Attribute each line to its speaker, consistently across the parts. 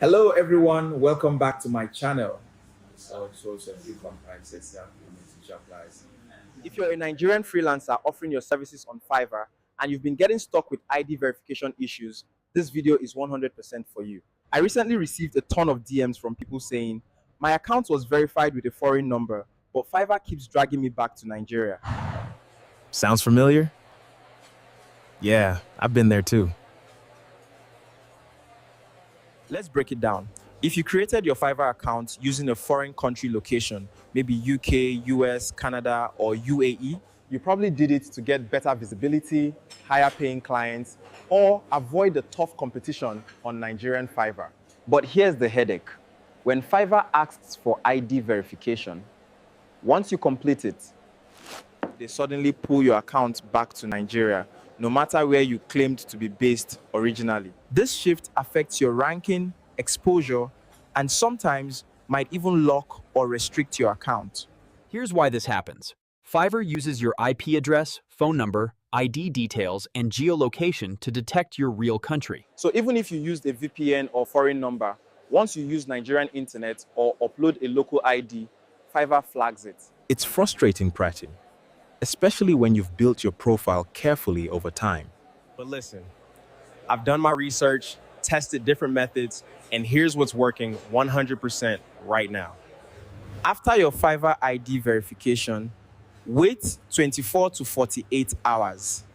Speaker 1: Hello everyone, welcome back to my channel. If you're a Nigerian freelancer offering your services on Fiverr and you've been getting stuck with ID verification issues, this video is 100% for you. I recently received a ton of DMs from people saying, my account was verified with a foreign number, but Fiverr keeps dragging me back to Nigeria.
Speaker 2: Sounds familiar? Yeah, I've been there too.
Speaker 1: Let's break it down. If you created your Fiverr account using a foreign country location, maybe UK, US, Canada, or UAE, you probably did it to get better visibility, higher paying clients, or avoid the tough competition on Nigerian Fiverr. But here's the headache. When Fiverr asks for ID verification, once you complete it, they suddenly pull your account back to Nigeria, no matter where you claimed to be based originally. This shift affects your ranking, exposure, and sometimes might even lock or restrict your account.
Speaker 3: Here's why this happens. Fiverr uses your IP address, phone number, ID details, and geolocation to detect your real country.
Speaker 1: So even if you used a VPN or foreign number, once you use Nigerian internet or upload a local ID, Fiverr flags it.
Speaker 2: It's frustrating, Pratin, especially when you've built your profile carefully over time.
Speaker 4: But listen, I've done my research, tested different methods, and here's what's working 100% right now.
Speaker 1: After your Fiverr ID verification, wait 24 to 48 hours.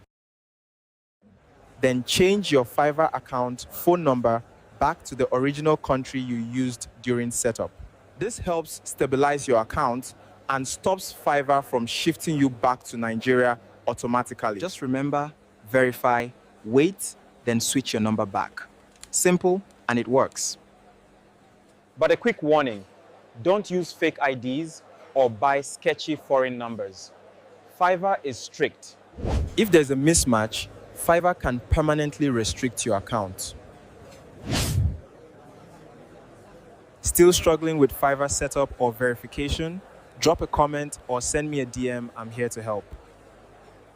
Speaker 1: Then change your Fiverr account phone number back to the original country you used during setup. This helps stabilize your account and stops Fiverr from shifting you back to Nigeria automatically. Just remember, verify, wait, then switch your number back. Simple, and it works. But a quick warning, don't use fake IDs or buy sketchy foreign numbers. Fiverr is strict. If there's a mismatch, Fiverr can permanently restrict your account. Still struggling with Fiverr setup or verification? Drop a comment or send me a DM. I'm here to help.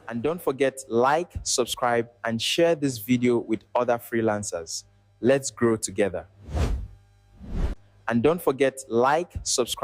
Speaker 1: And don't forget, like, subscribe, and share this video with other freelancers. Let's grow together. And don't forget, like, subscribe.